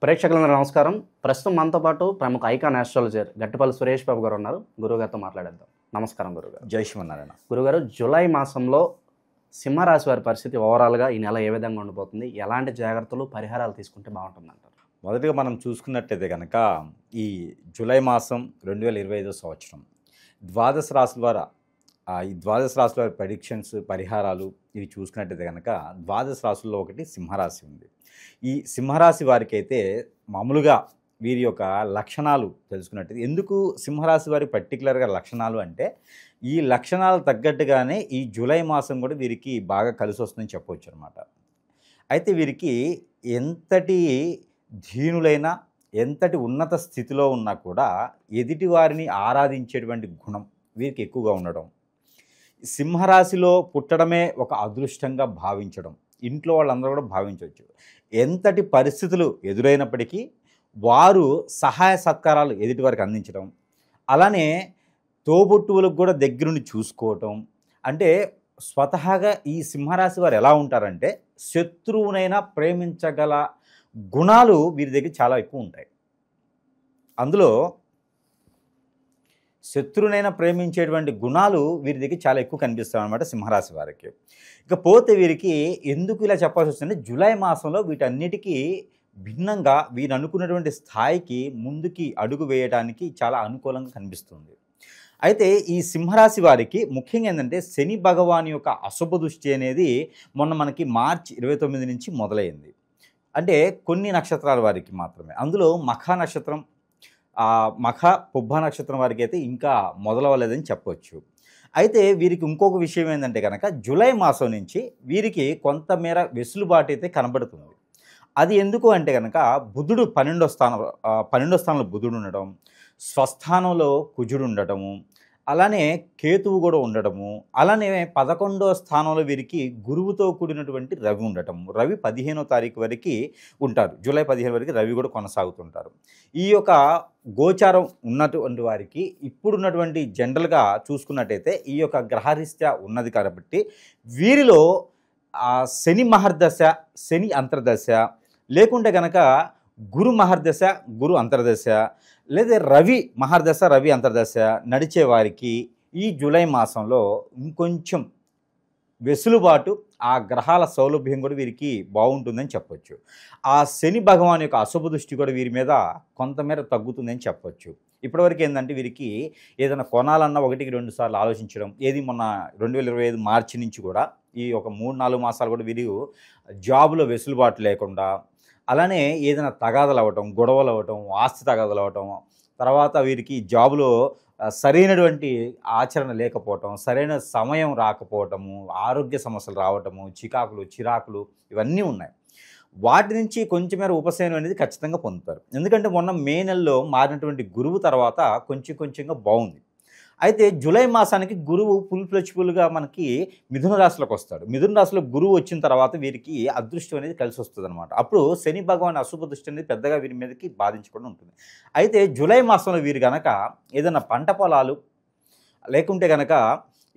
ప్రేక్షకులందరూ నమస్కారం. ప్రస్తుతం మనతో పాటు ప్రముఖ ఐకాన్ ఆస్ట్రాలజర్ గట్టిపల్లి సురేష్ బాబు గారు ఉన్నారు. గురువుగారితో మాట్లాడేద్దాం. నమస్కారం గురుగారు. జై శ్రీమన్నారాయణ. గురుగారు, జూలై మాసంలో సింహరాశి వారి పరిస్థితి ఓవరాల్గా ఈ నెల ఏ విధంగా ఉండిపోతుంది? ఎలాంటి జాగ్రత్తలు పరిహారాలు తీసుకుంటే బాగుంటుందంటారు? మొదటిగా మనం చూసుకున్నట్టయితే కనుక ఈ జూలై మాసం 2025 సంవత్సరం ద్వాదశ రాశుల వారు ఈ ద్వాదశ రాశుల వారి ప్రెడిక్షన్స్ పరిహారాలు ఇవి చూసుకున్నట్టయితే కనుక ద్వాదశ రాశుల్లో ఒకటి సింహరాశి ఉంది. ఈ సింహరాశి వారికి అయితే మామూలుగా వీరి యొక్క లక్షణాలు తెలుసుకున్నట్టయితే, ఎందుకు సింహరాశి వారి పర్టికులర్గా లక్షణాలు అంటే ఈ లక్షణాలు తగ్గట్టుగానే ఈ జూలై మాసం కూడా వీరికి బాగా కలిసి వస్తుందని చెప్పవచ్చు అనమాట. అయితే వీరికి ఎంతటి ధీనులైనా ఎంతటి ఉన్నత స్థితిలో ఉన్నా కూడా ఎదుటి వారిని ఆరాధించేటువంటి గుణం వీరికి ఎక్కువగా ఉండడం, సింహరాశిలో పుట్టడమే ఒక అదృష్టంగా భావించడం ఇంట్లో వాళ్ళందరూ కూడా భావించవచ్చు. ఎంతటి పరిస్థితులు ఎదురైనప్పటికీ వారు సహాయ సత్కారాలు ఎదుటి వారికి అందించడం, అలానే తోబుట్టువులకు కూడా దగ్గరుండి చూసుకోవటం. అంటే స్వతహాగా ఈ సింహరాశి వారు ఎలా ఉంటారంటే శత్రువునైనా ప్రేమించగల గుణాలు వీరి దగ్గర చాలా ఎక్కువ ఉంటాయి. అందులో శత్రువునైనా ప్రేమించేటువంటి గుణాలు వీరి దగ్గర చాలా ఎక్కువ కనిపిస్తాయి అన్నమాట సింహరాశి వారికి. ఇకపోతే వీరికి ఎందుకు ఇలా చెప్పాల్సి వస్తుందంటే జూలై మాసంలో వీటన్నిటికీ భిన్నంగా వీరు అనుకున్నటువంటి స్థాయికి ముందుకి అడుగు వేయడానికి చాలా అనుకూలంగా కనిపిస్తుంది. అయితే ఈ సింహరాశి వారికి ముఖ్యంగా ఏంటంటే శని భగవాన్ యొక్క అశుభ దృష్టి అనేది మొన్న మనకి మార్చి 29 నుంచి మొదలైంది. అంటే కొన్ని నక్షత్రాల వారికి మాత్రమే. అందులో మఖ నక్షత్రం, మఖ పుబ్బ నక్షత్రం వారికి అయితే ఇంకా మొదలవ్వలేదని చెప్పవచ్చు. అయితే వీరికి ఇంకొక విషయం ఏంటంటే కనుక జూలై మాసం నుంచి వీరికి కొంతమేర వెసులుబాటు అయితే కనబడుతుంది. అది ఎందుకు అంటే కనుక బుధుడు 12వ స్థానంలో బుధుడు ఉండడం, స్వస్థానంలో కుజుడు ఉండటము, అలానే కేతువు కూడా ఉండటము, అలానే 11వ స్థానంలో వీరికి గురువుతో కూడినటువంటి రవి ఉండటము. రవి 15వ తారీఖు వరకు ఉంటారు. జూలై 15 వరకు రవి కూడా కొనసాగుతుంటారు. ఈ యొక్క గోచారం ఉన్నటువంటి వారికి ఇప్పుడున్నటువంటి జనరల్గా చూసుకున్నట్టయితే ఈ యొక్క గ్రహరీత్యా ఉన్నది కాబట్టి వీరిలో శని మహర్దశ, శని అంతర్దశ, లేకుంటే కనుక గురు మహర్దశ, గురు అంతర్దశ, లేదా రవి మహర్దశ, రవి అంతర్దశ నడిచే వారికి ఈ జూలై మాసంలో ఇంకొంచెం వెసులుబాటు, ఆ గ్రహాల సౌలభ్యం కూడా వీరికి బాగుంటుందని చెప్పొచ్చు. ఆ శని భగవాన్ యొక్క అశుభ దృష్టి కూడా వీరి మీద కొంతమేర తగ్గుతుందని చెప్పొచ్చు. ఇప్పటివరకు ఏంటంటే వీరికి ఏదైనా కొనాలన్నా 1-2 సార్లు ఆలోచించడం. ఏది మొన్న 2025 మార్చి నుంచి కూడా ఈ ఒక 3-4 మాసాలు కూడా వీరు జాబులో వెసులుబాటు లేకుండా, అలానే ఏదైనా తగాదలు అవ్వటం, గొడవలు అవ్వటం, ఆస్తి తగాదలు అవ్వటం, తర్వాత వీరికి జాబులో సరైనటువంటి ఆచరణ లేకపోవటం, సరైన సమయం రాకపోవటము, ఆరోగ్య సమస్యలు రావటము, చిరాకులు ఇవన్నీ ఉన్నాయి. వాటి నుంచి కొంచెమేర ఉపశమనం అనేది ఖచ్చితంగా పొందుతారు. ఎందుకంటే మొన్న మే నెలలో మారినటువంటి గురువు తర్వాత కొంచెంగా బాగుంది. అయితే జూలై మాసానికి గురువు ఫుల్గా మనకి మిథున రాశిలోకి వస్తాడు. మిథున రాశిలో గురువు వచ్చిన తర్వాత వీరికి అదృష్టం అనేది కలిసి వస్తుంది అనమాట. అప్పుడు శని భగవాన్ అశుభ దృష్టి అనేది పెద్దగా వీరి మీదకి బాధించకుండా ఉంటుంది. అయితే జూలై మాసంలో వీరు కనుక ఏదైనా పంట పొలాలు, లేకుంటే కనుక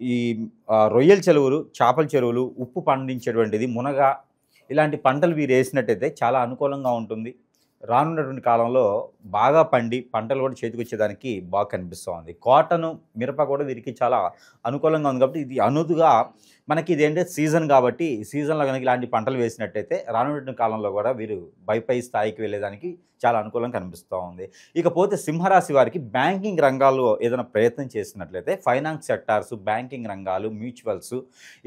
ఈ రొయ్యల చెరువులు, చేపల చెరువులు, ఉప్పు పండించేటువంటిది, మునగ, ఇలాంటి పంటలు వీరు వేసినట్టయితే చాలా అనుకూలంగా ఉంటుంది. రానున్నటువంటి కాలంలో బాగా పండి పంటలు కూడా చేతికి వచ్చేదానికి బాగా కనిపిస్తూ ఉంది. కాటను, మిరప కూడా వీరికి చాలా అనుకూలంగా ఉంది. కాబట్టి ఇది అనుదుగా మనకి ఇదేంటే సీజన్ కాబట్టి ఈ సీజన్లో కనుక ఇలాంటి పంటలు వేసినట్టయితే రానున్న కాలంలో కూడా వీరు పై స్థాయికి వెళ్ళేదానికి చాలా అనుకూలంగా కనిపిస్తూ ఉంది. ఇకపోతే సింహరాశి వారికి బ్యాంకింగ్ రంగాల్లో ఏదైనా ప్రయత్నం చేసినట్లయితే ఫైనాన్స్ సెక్టార్స్, బ్యాంకింగ్ రంగాలు, మ్యూచువల్స్,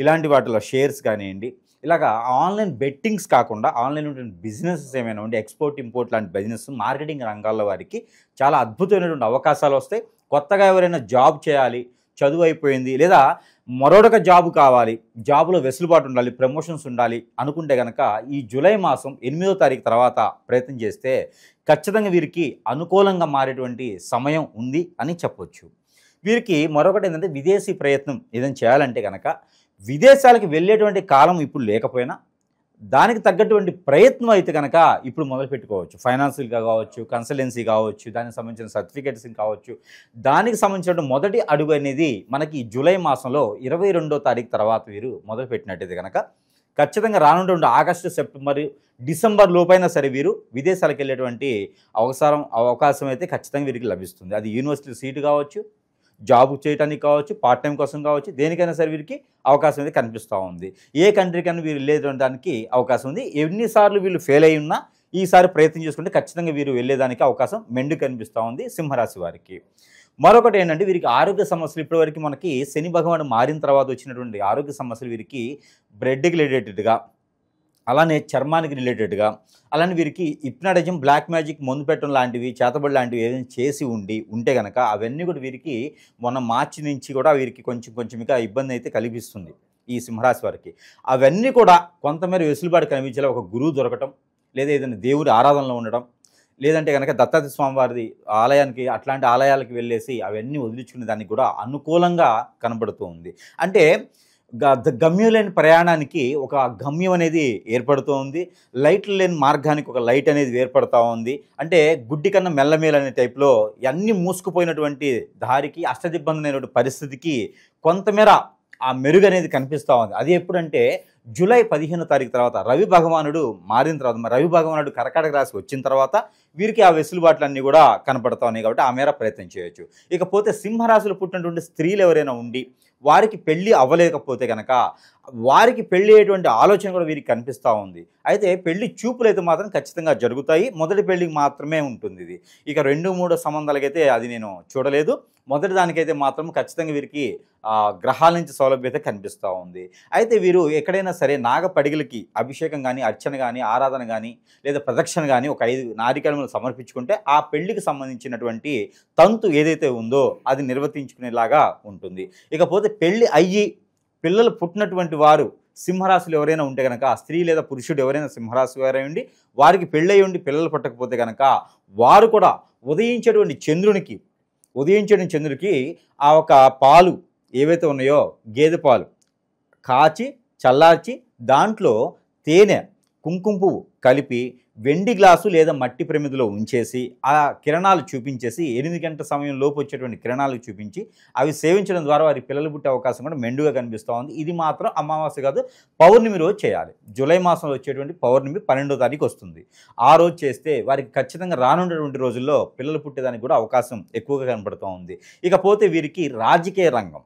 ఇలాంటి వాటిలో షేర్స్ కానివ్వండి, ఇలాగా ఆన్లైన్ బెట్టింగ్స్ కాకుండా ఆన్లైన్ బిజినెసెస్ ఏమైనా ఉండి ఎక్స్పోర్ట్ ఇంపోర్ట్ లాంటి బిజినెస్, మార్కెటింగ్ రంగాల్లో వారికి చాలా అద్భుతమైనటువంటి అవకాశాలు వస్తాయి. కొత్తగా ఎవరైనా జాబ్ చేయాలి, చదువు అయిపోయింది, లేదా మరొక జాబ్ కావాలి, జాబ్లో వెసులుబాటు ఉండాలి, ప్రమోషన్స్ ఉండాలి అనుకుంటే కనుక ఈ జూలై మాసం 8వ తారీఖు తర్వాత ప్రయత్నం చేస్తే ఖచ్చితంగా వీరికి అనుకూలంగా మారేటువంటి సమయం ఉంది అని చెప్పొచ్చు. వీరికి మరొకటి ఏంటంటే విదేశీ ప్రయత్నం ఏదైనా చేయాలంటే కనుక విదేశాలకు వెళ్ళేటువంటి కాలం ఇప్పుడు లేకపోయినా దానికి తగ్గటువంటి ప్రయత్నం అయితే కనుక ఇప్పుడు మొదలు పెట్టుకోవచ్చు. ఫైనాన్షియల్గా కావచ్చు, కన్సల్టెన్సీ కావచ్చు, దానికి సంబంధించిన సర్టిఫికేట్స్ కావచ్చు, దానికి సంబంధించిన మొదటి అడుగు అనేది మనకి జూలై మాసంలో 22వ తారీఖు తర్వాత వీరు మొదలుపెట్టినట్టయితే కనుక ఖచ్చితంగా రానున్నటువంటి ఆగస్టు, సెప్టెంబర్, డిసెంబర్ లోపైనా సరే వీరు విదేశాలకు వెళ్ళేటువంటి అవకాశం అయితే ఖచ్చితంగా వీరికి లభిస్తుంది. అది యూనివర్సిటీ సీటు కావచ్చు, జాబ్ చేయడానికి కావచ్చు, పార్ట్ టైం కోసం కావచ్చు, దేనికైనా సరే వీరికి అవకాశం అయితే కనిపిస్తూ ఉంది. ఏ కంట్రీకైనా వీరు వెళ్ళేదానికి అవకాశం ఉంది. ఎన్నిసార్లు వీళ్ళు ఫెయిల్ అయి ఉన్నా ఈసారి ప్రయత్నం చేసుకుంటే ఖచ్చితంగా వీరు వెళ్ళేదానికి అవకాశం మెండు కనిపిస్తూ ఉంది సింహరాశి వారికి. మరొకటి ఏంటంటే వీరికి ఆరోగ్య సమస్యలు ఇప్పటివరకు మనకి శని భగవానుడు మారిన తర్వాత వచ్చినటువంటి ఆరోగ్య సమస్యలు వీరికి బ్రెడ్కి రిలేటెడ్గా, అలానే చర్మానికి రిలేటెడ్గా, అలానే వీరికి హిప్నాటిజం, బ్లాక్ మ్యాజిక్, మందు పెట్టడం లాంటివి, చేతబడి లాంటివి ఏదైనా చేసి ఉంటే కనుక అవన్నీ కూడా వీరికి మొన్న మార్చి నుంచి కూడా వీరికి కొంచెం ఇంకా ఇబ్బంది అయితే కలిగిస్తుంది ఈ సింహరాశి వారికి. అవన్నీ కూడా కొంతమేర వెసులుబాటు కనిపించేలా ఒక గురువు దొరకటం, లేదా ఏదైనా దేవుడి ఆరాధనలో ఉండడం, లేదంటే కనుక దత్తాత్రేయ స్వామి వారిది ఆలయానికి, అట్లాంటి ఆలయాలకు వెళ్ళేసి అవన్నీ వదిలించుకునే దానికి కూడా అనుకూలంగా కనబడుతూ ఉంది. అంటే గమ్యం లేని ప్రయాణానికి ఒక గమ్యం అనేది ఏర్పడుతూ ఉంది. లైట్లు లేని మార్గానికి ఒక లైట్ అనేది ఏర్పడుతూ ఉంది. అంటే గుడ్డి కన్నా మెల్లమేలు అనే టైప్లో అన్నీ మూసుకుపోయినటువంటి దారికి, అష్టదిబ్బందైనటువంటి పరిస్థితికి కొంతమేర ఆ మెరుగు అనేది కనిపిస్తూ ఉంది. అది ఎప్పుడంటే జూలై 15వ తారీఖు తర్వాత రవి భగవానుడు మారిన తర్వాత, రవి భగవానుడు కర్కాటక రాశి వచ్చిన తర్వాత వీరికి ఆ వెసులుబాట్లన్నీ కూడా కనపడతా ఉన్నాయి. కాబట్టి ఆ మేర ప్రయత్నం చేయొచ్చు. ఇకపోతే సింహరాశిలో పుట్టినటువంటి స్త్రీలు ఎవరైనా ఉండి వారికి పెళ్ళి అవ్వలేకపోతే కనుక వారికి పెళ్ళి అయ్యేటువంటి ఆలోచన కూడా వీరికి కనిపిస్తూ ఉంది. అయితే పెళ్లి చూపులు అయితే మాత్రం ఖచ్చితంగా జరుగుతాయి. మొదటి పెళ్ళికి మాత్రమే ఉంటుంది ఇది. ఇక 2-3 సంబంధాలకైతే అది నేను చూడలేదు. మొదటి దానికైతే మాత్రం ఖచ్చితంగా వీరికి గ్రహాల నుంచి సౌలభ్యత కనిపిస్తూ ఉంది. అయితే వీరు ఎక్కడైనా సరే నాగపడిగలకి అభిషేకం కానీ, అర్చన కానీ, ఆరాధన కానీ, లేదా ప్రదక్షిణ కానీ ఒక 5 నారికేళములు సమర్పించుకుంటే ఆ పెళ్లికి సంబంధించినటువంటి తంతు ఏదైతే ఉందో అది నిర్వర్తించుకునేలాగా ఉంటుంది. ఇకపోతే పెళ్ళి అయ్యి పిల్లలు పుట్టినటువంటి వారు సింహరాశిలో ఎవరైనా ఉంటే కనుక, స్త్రీ లేదా పురుషుడు ఎవరైనా సింహరాశి వారై ఉండి వారికి పెళ్ళై ఉండి పిల్లలు పుట్టకపోతే కనుక వారు కూడా ఉదయించేటువంటి చంద్రుడికి ఆ ఒక పాలు ఏవైతే ఉన్నాయో గేదె పాలు కాచి చల్లార్చి దాంట్లో తేనె, కుంకుమ పువ్వు కలిపి వెండి గ్లాసు లేదా మట్టి ప్రమిదిలో ఉంచేసి ఆ కిరణాలు చూపించేసి 8 గంటల సమయం లోపు వచ్చేటువంటి కిరణాలు చూపించి అవి సేవించడం ద్వారా వారి పిల్లలు పుట్టే అవకాశం కూడా మెండుగా కనిపిస్తూ ఉంది. ఇది మాత్రం అమావాస్య కాదు, పౌర్ణమి రోజు చేయాలి. జూలై మాసంలో వచ్చేటువంటి పౌర్ణమి 12వ తారీఖు వస్తుంది. ఆ రోజు చేస్తే వారికి ఖచ్చితంగా రానున్నటువంటి రోజుల్లో పిల్లలు పుట్టేదానికి కూడా అవకాశం ఎక్కువగా కనపడుతూ ఉంది. ఇకపోతే వీరికి రాజకీయ రంగం,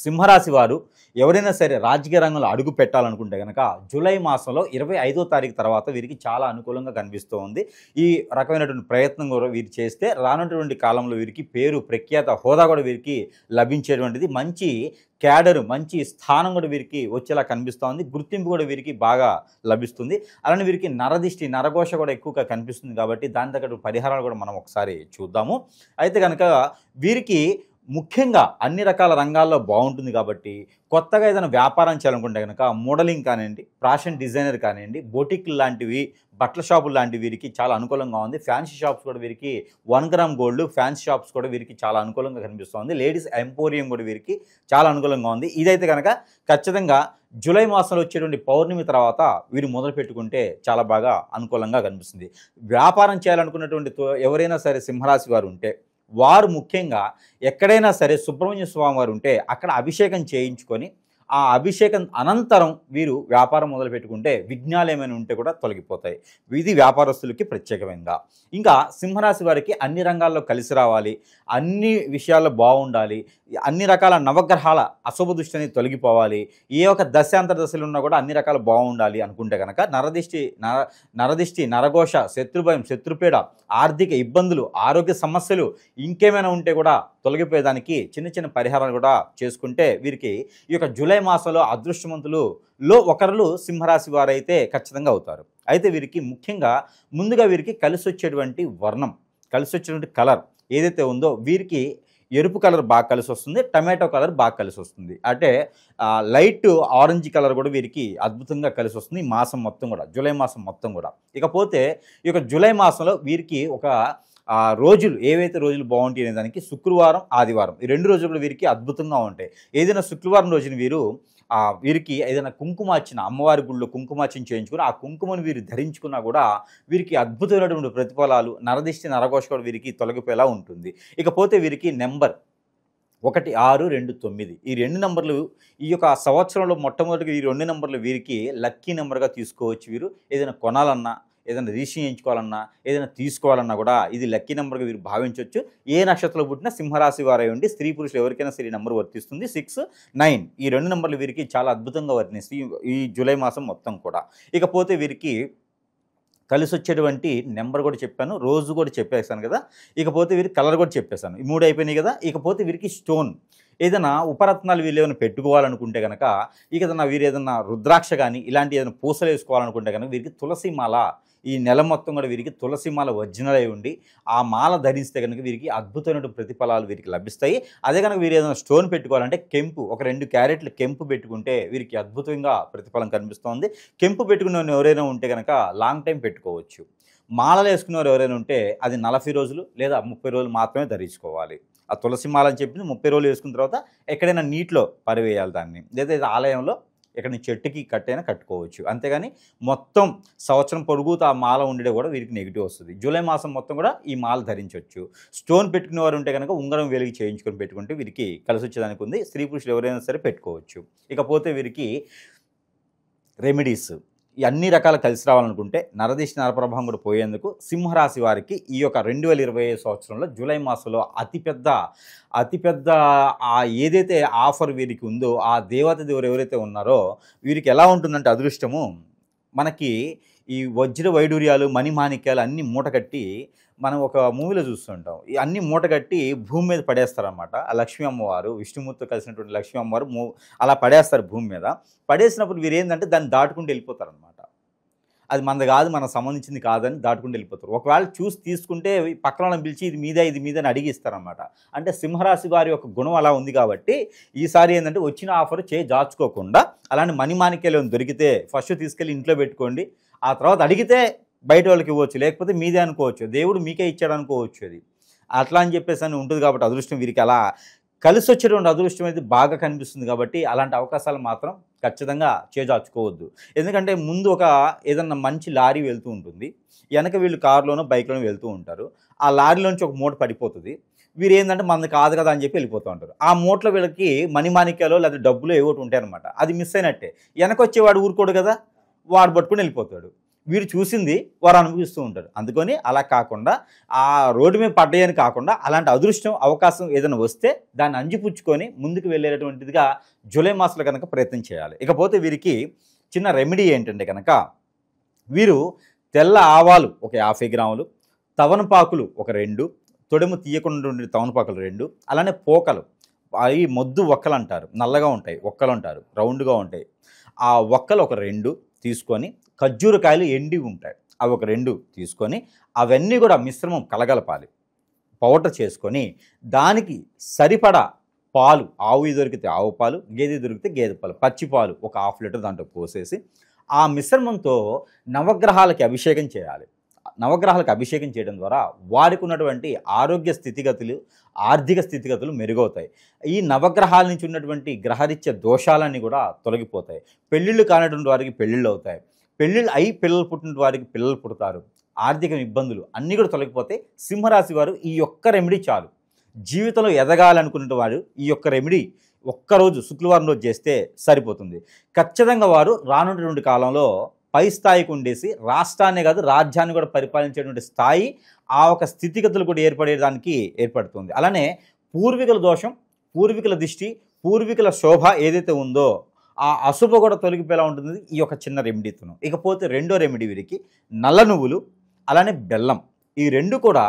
సింహరాశి వారు ఎవరైనా సరే రాజకీయ రంగంలో అడుగు పెట్టాలనుకుంటే కనుక జూలై మాసంలో 25వ తారీఖు తర్వాత వీరికి చాలా అనుకూలంగా కనిపిస్తూ ఉంది. ఈ రకమైనటువంటి ప్రయత్నం కూడా వీరు చేస్తే రానున్నటువంటి కాలంలో వీరికి పేరు, ప్రఖ్యాత, హోదా కూడా వీరికి లభించేటువంటిది, మంచి క్యాడరు, మంచి స్థానం కూడా వీరికి వచ్చేలా కనిపిస్తూ ఉంది. గుర్తింపు కూడా వీరికి బాగా లభిస్తుంది. అలానే వీరికి నరదిష్టి, నరఘోష కూడా ఎక్కువగా కనిపిస్తుంది. కాబట్టి దాని తగ్గట్టు పరిహారాలు కూడా మనం ఒకసారి చూద్దాము. అయితే కనుక వీరికి ముఖ్యంగా అన్ని రకాల రంగాల్లో బాగుంటుంది. కాబట్టి కొత్తగా ఏదైనా వ్యాపారం చేయాలనుకుంటే కనుక మోడలింగ్ కానివ్వండి, ఫ్యాషన్ డిజైనర్ కానివ్వండి, బొటిక్లు లాంటివి, బట్టల షాపులు లాంటివి వీరికి చాలా అనుకూలంగా ఉంది. ఫ్యాన్సీ షాప్స్ కూడా వీరికి 1 గ్రామ్ గోల్డ్ ఫ్యాన్సీ షాప్స్ కూడా వీరికి చాలా అనుకూలంగా కనిపిస్తుంది. లేడీస్ ఎంపోరియం కూడా వీరికి చాలా అనుకూలంగా ఉంది. ఇదైతే కనుక ఖచ్చితంగా జూలై మాసంలో వచ్చేటువంటి పౌర్ణమి తర్వాత వీరు మొదలు పెట్టుకుంటే చాలా బాగా అనుకూలంగా కనిపిస్తుంది. వ్యాపారం చేయాలనుకున్నటువంటి ఎవరైనా సరే సింహరాశి వారు ఉంటే వారు ముఖ్యంగా ఎక్కడైనా సరే సుబ్రహ్మణ్య స్వామి వారు ఉంటే అక్కడ అభిషేకం చేయించుకొని ఆ అభిషేకం అనంతరం వీరు వ్యాపారం మొదలు పెట్టుకుంటే విఘ్నాలు ఏమైనా ఉంటే కూడా తొలగిపోతాయి. ఇది వ్యాపారస్తులకి ప్రత్యేకమైనగా. ఇంకా సింహరాశి వారికి అన్ని రంగాల్లో కలిసి రావాలి, అన్ని విషయాల్లో బాగుండాలి, అన్ని రకాల నవగ్రహాల అశుభ దృష్టి అనేది తొలగిపోవాలి, ఏ ఒక దశాంతర దశలు ఉన్నా కూడా అన్ని రకాలు బాగుండాలి అనుకుంటే కనుక నరదిష్టి, నరఘోష, శత్రుభయం, శత్రుపీడ, ఆర్థిక ఇబ్బందులు, ఆరోగ్య సమస్యలు ఇంకేమైనా ఉంటే కూడా తొలగిపోయేదానికి చిన్న పరిహారాలు కూడా చేసుకుంటే వీరికి ఈ యొక్క జూలై మాసంలో అదృష్టవంతులలో ఒకరు సింహరాశి వారైతే ఖచ్చితంగా అవుతారు. అయితే వీరికి ముఖ్యంగా ముందుగా వీరికి కలిసి వచ్చేటువంటి వర్ణం, కలిసి వచ్చేటువంటి కలర్ ఏదైతే ఉందో వీరికి ఎరుపు కలర్ బాగా కలిసి వస్తుంది, టమాటో కలర్ బాగా కలిసి వస్తుంది. అంటే లైట్ ఆరెంజ్ కలర్ కూడా వీరికి అద్భుతంగా కలిసి వస్తుంది ఈ మాసం మొత్తం కూడా, జూలై మాసం మొత్తం కూడా. ఇకపోతే ఈ యొక్క జూలై మాసంలో వీరికి ఒక రోజులు ఏవైతే రోజులు బాగుంటాయి అనే దానికి శుక్రవారం, ఆదివారం ఈ 2 రోజులు వీరికి అద్భుతంగా ఉంటాయి. ఏదైనా శుక్రవారం రోజున వీరికి ఏదైనా కుంకుమార్చన, అమ్మవారి గుళ్ళో కుంకుమార్చన చేయించుకుని ఆ కుంకుమను వీరు ధరించుకున్నా కూడా వీరికి అద్భుతమైనటువంటి ప్రతిఫలాలు, నరదిష్టి, నరఘోష కూడా వీరికి తొలగిపోయేలా ఉంటుంది. ఇకపోతే వీరికి నెంబర్ 1, 6, 2, 9 ఈ 2 నంబర్లు ఈ యొక్క సంవత్సరంలో మొట్టమొదటిగా ఈ 2 నంబర్లు వీరికి లక్కీ నెంబర్గా తీసుకోవచ్చు. వీరు ఏదైనా కొనాలన్నా, ఏదైనా రిజిస్ట్రేషన్ చేయించుకోవాలన్నా, ఏదైనా తీసుకోవాలన్నా కూడా ఇది లక్కీ నెంబర్గా వీరు భావించవచ్చు. ఏ నక్షత్రంలో పుట్టినా సింహరాశి వారై ఉండి స్త్రీ పురుషులు ఎవరికైనా సరే ఈ నెంబర్ వర్తిస్తుంది. 6, 9 ఈ 2 నంబర్లు వీరికి చాలా అద్భుతంగా వర్తిస్తాయి ఈ జూలై మాసం మొత్తం కూడా. ఇకపోతే వీరికి కలిసి వచ్చేటువంటి నెంబర్ కూడా చెప్పాను, రోజు కూడా చెప్పేసాను కదా. ఇకపోతే వీరికి కలర్ కూడా చెప్పేశాను. ఈ 3 అయిపోయినాయి కదా. ఇకపోతే వీరికి స్టోన్ ఏదైనా ఉపరత్నాలు వీళ్ళు ఏమైనా పెట్టుకోవాలనుకుంటే కనుక, వీరు ఏదైనా రుద్రాక్ష కానీ ఇలాంటి ఏదైనా పూసలు వేసుకోవాలనుకుంటే కనుక వీరికి తులసి మాల ఈ నెల మొత్తం కూడా వీరికి తులసి మాల ఒరిజినల్ అయి ఉండి ఆ మాల ధరిస్తే కనుక వీరికి అద్భుతమైన ప్రతిఫలాలు వీరికి లభిస్తాయి. అదే కనుక వీరు ఏదైనా స్టోన్ పెట్టుకోవాలంటే కెంపు, ఒక 2 క్యారెట్లు కెంపు పెట్టుకుంటే వీరికి అద్భుతంగా ప్రతిఫలం కనిపిస్తుంది. కెంపు పెట్టుకున్న ఎవరైనా ఉంటే కనుక లాంగ్ టైం పెట్టుకోవచ్చు. మాలలు వేసుకునేవారు ఎవరైనా ఉంటే అది 40 రోజులు లేదా 30 రోజులు మాత్రమే ధరించుకోవాలి. ఆ తులసి మాల అని చెప్పింది 30 రోజులు వేసుకున్న తర్వాత ఎక్కడైనా నీటిలో పరివేయాలి దాన్ని, లేదా ఆలయంలో ఎక్కడ చెట్టుకి కట్టైనా కట్టుకోవచ్చు. అంతేగాని మొత్తం సంవత్సరం పొడుగుతూ ఆ మాల ఉండడే కూడా వీరికి నెగిటివ్ వస్తుంది. జూలై మాసం మొత్తం కూడా ఈ మాల ధరించవచ్చు. స్టోన్ పెట్టుకునేవారు ఉంటే కనుక ఉంగరం వెలిగి చేయించుకొని పెట్టుకుంటే వీరికి కలిసి వచ్చేదానికి ఉంది. స్త్రీ పురుషులు ఎవరైనా సరే పెట్టుకోవచ్చు. ఇకపోతే వీరికి రెమెడీస్ ఈ అన్ని రకాలు కలిసి రావాలనుకుంటే నరదిష్టి నరప్రభావం కూడా పోయేందుకు సింహరాశి వారికి ఈ యొక్క 2025 సంవత్సరంలో జూలై మాసంలో అతిపెద్ద ఏదైతే ఆఫర్ వీరికి ఉందో ఆ దేవుడు ఎవరైతే ఉన్నారో వీరికి ఎలా ఉంటుందంటే అదృష్టము మనకి ఈ వజ్ర వైడూర్యాలు మణిమాణిక్యాలు అన్నీ మూటకట్టి మనం ఒక మూవీలో చూస్తుంటాం. ఈ అన్ని మూటగట్టి భూమి మీద పడేస్తారనమాట. ఆ లక్ష్మీ అమ్మవారు విష్ణుమూర్తితో కలిసినటువంటి లక్ష్మీ అమ్మవారు అలా పడేస్తారు భూమి మీద. పడేసినప్పుడు వీరు ఏంటంటే దాన్ని దాటుకుంటూ వెళ్ళిపోతారనమాట. అది మనది కాదు, మనకు సంబంధించింది కాదని దాటుకుంటూ వెళ్ళిపోతారు. ఒకవేళ చూసి తీసుకుంటే పక్కన వాళ్ళని పిలిచి ఇది మీద అని అడిగిస్తారనమాట. అంటే సింహరాశి వారి యొక్క గుణం అలా ఉంది కాబట్టి ఈసారి ఏంటంటే వచ్చిన ఆఫర్ జాచుకోకుండా అలాంటి మణిమాణిక్యాలు దొరికితే ఫస్ట్ తీసుకెళ్ళి ఇంట్లో పెట్టుకోండి. ఆ తర్వాత అడిగితే బయట వాళ్ళకి ఇవ్వచ్చు, లేకపోతే మీదే అనుకోవచ్చు, దేవుడు మీకే ఇచ్చాడు అనుకోవచ్చు. అది అట్లా అని చెప్పేసి అని ఉంటుంది కాబట్టి అదృష్టం వీరికి అలా కలిసి వచ్చేటువంటి అదృష్టం అయితే బాగా కనిపిస్తుంది. కాబట్టి అలాంటి అవకాశాలు మాత్రం ఖచ్చితంగా చేజార్చుకోవద్దు. ఎందుకంటే ముందు ఏదన్నా మంచి లారీ వెళ్తూ ఉంటుంది, వెనక వీళ్ళు కారులోనో బైక్లోనో వెళ్తూ ఉంటారు. ఆ లారీలోంచి ఒక మూట పడిపోతుంది. వీరు ఏంటంటే మనది కాదు కదా అని చెప్పి వెళ్ళిపోతూ ఉంటారు. ఆ మూటలో వీళ్ళకి మణిమాణిక్యాలో లేదా డబ్బులు ఏవోటి ఉంటాయన్నమాట. అది మిస్ అయినట్టే. వెనకొచ్చేవాడు ఊరుకోడు కదా, వాడు పట్టుకుని వెళ్ళిపోతాడు. వీరు చూసింది వారు అనుభవిస్తూ ఉంటారు. అందుకని అలా కాకుండా ఆ రోడ్డు మీద పడ్డాయని కాకుండా అలాంటి అదృష్టం అవకాశం ఏదైనా వస్తే దాన్ని అంజిపుచ్చుకొని ముందుకు వెళ్ళేటటువంటిదిగా జూలై మాసంలో కనుక ప్రయత్నం చేయాలి. ఇకపోతే వీరికి చిన్న రెమెడీ ఏంటంటే కనుక వీరు తెల్ల ఆవాలు ఒక 50 గ్రాములు, తవనపాకులు ఒక 2, తొడెము తీయకుండా ఉండే తవనపాకులు 2, అలానే పోకలు అవి మొద్దు ఒక్కలు అంటారు, నల్లగా ఉంటాయి, ఒక్కలు అంటారు, రౌండ్గా ఉంటాయి. ఆ ఒక్కలు ఒక 2 తీసుకొని, ఖర్జూరకాయలు ఎండి ఉంటాయి అవి ఒక 2 తీసుకొని అవన్నీ కూడా మిశ్రమం కలగలపాలి, పౌడర్ చేసుకొని దానికి సరిపడా పాలు, ఆవు దొరికితే ఆవు పాలు, గేదె దొరికితే గేదె పాలు, పచ్చి పాలు ఒక 1/2 లీటర్ దాంట్లో పోసేసి ఆ మిశ్రమంతో నవగ్రహాలకి అభిషేకం చేయాలి. నవగ్రహాలకు అభిషేకం చేయడం ద్వారా వారికి ఉన్నటువంటి ఆరోగ్య స్థితిగతులు, ఆర్థిక స్థితిగతులు మెరుగవుతాయి. ఈ నవగ్రహాల నుంచి ఉన్నటువంటి గ్రహరీత్య దోషాలన్నీ కూడా తొలగిపోతాయి. పెళ్ళిళ్ళు కానటువంటి వారికి పెళ్ళిళ్ళు అవుతాయి, పెళ్ళిళ్ళు అయి పిల్లలు పుట్టిన వారికి పిల్లలు పుడతారు, ఆర్థిక ఇబ్బందులు అన్నీ కూడా తొలగిపోతాయి. సింహరాశి వారు ఈ ఒక్క రెమెడీ చాలు. జీవితంలో ఎదగాలనుకునే వారు ఈ యొక్క రెమెడీ ఒక్కరోజు శుక్రవారం రోజు చేస్తే సరిపోతుంది. ఖచ్చితంగా వారు రానున్నటువంటి కాలంలో పై స్థాయికి ఉండేసి రాష్ట్రాన్నే కాదు రాజ్యాన్ని కూడా పరిపాలించేటువంటి స్థాయి ఆ ఒక స్థితిగతులు కూడా ఏర్పడేదానికి ఏర్పడుతుంది. అలానే పూర్వీకుల దోషం, పూర్వీకుల దిష్టి, పూర్వీకుల శోభ ఏదైతే ఉందో ఆ అశుభ కూడా తొలగిపోయేలా ఉంటుంది ఈ యొక్క చిన్న రెమెడీతోను. ఇకపోతే రెండో రెమెడీ వీరికి నల్ల నువ్వులు అలానే బెల్లం, ఈ 2 కూడా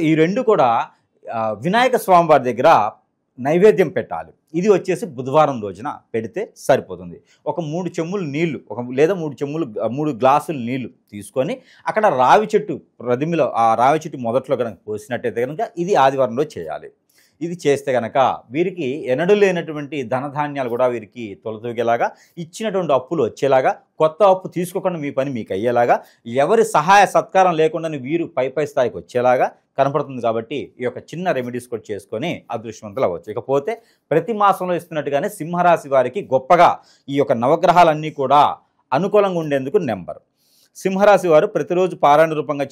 ఈ 2 కూడా వినాయక స్వామివారి దగ్గర నైవేద్యం పెట్టాలి. ఇది వచ్చేసి బుధవారం రోజున పెడితే సరిపోతుంది. ఒక 3 చెంబులు నీళ్లు లేదా 3 గ్లాసులు నీళ్లు తీసుకొని అక్కడ రావి చెట్టు ప్రతిమలో ఆ రావి చెట్టు మొదట్లో కనుక పోసినట్టయితే కనుక ఇది ఆదివారం రోజు చేయాలి. ఇది చేస్తే కనుక వీరికి ఎన్నడూ లేనటువంటి ధనధాన్యాలు కూడా వీరికి తొలతూగేలాగా, ఇచ్చినటువంటి అప్పులు వచ్చేలాగా, కొత్త అప్పు తీసుకోకుండా మీ పని మీకు అయ్యేలాగా, ఎవరి సహాయ సత్కారం లేకుండా వీరు పై స్థాయికి వచ్చేలాగా కనపడుతుంది. కాబట్టి ఈ యొక్క చిన్న రెమెడీస్ కూడా చేసుకొని అదృష్టవంతులు అవ్వచ్చు. ఇకపోతే ప్రతి మాసంలో ఇస్తున్నట్టుగానే సింహరాశి వారికి గొప్పగా ఈ యొక్క నవగ్రహాలన్నీ కూడా అనుకూలంగా ఉండేందుకు నెంబర్, సింహరాశి వారు ప్రతిరోజు పారాయణ రూపంగా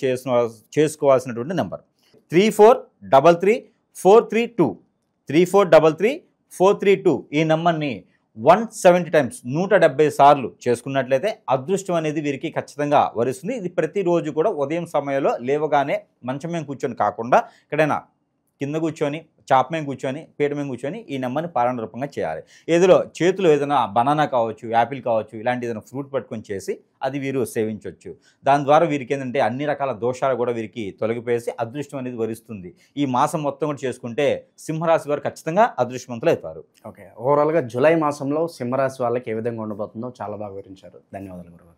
చేసుకోవాల్సినటువంటి నెంబర్ 3433 432 3433 432 ఈ నెంబర్ని 170 టైమ్స్ 170 సార్లు చేసుకున్నట్లయితే అదృష్టం అనేది వీరికి ఖచ్చితంగా వరిస్తుంది. ఇది ప్రతిరోజు కూడా ఉదయం సమయంలో లేవగానే మంచం మీద కూర్చొని కాకుండా ఎక్కడైనా కింద కూర్చొని చాప మీద కూర్చొని పీట మీద కూర్చొని ఈ నెంబర్ని పారాయణ రూపంగా చేయాలి. చేతిలో ఏదైనా బనానా కావచ్చు, యాపిల్ కావచ్చు, ఇలాంటి ఏదైనా ఫ్రూట్ పట్టుకొని చేసి అది వీరు సేవించవచ్చు. దాని ద్వారా వీరికి ఏంటంటే అన్ని రకాల దోషాలు కూడా వీరికి తొలగిపోయేసి అదృష్టం అనేది వరిస్తుంది. ఈ మాసం మొత్తం కూడా చేసుకుంటే సింహరాశి వారు ఖచ్చితంగా అదృష్టవంతులు అవుతారు. ఓకే, ఓవరాల్గా జూలై మాసంలో సింహరాశి వాళ్ళకి ఏ విధంగా ఉండబోతుందో చాలా బాగా వివరించారు. ధన్యవాదాలు గురుగారు.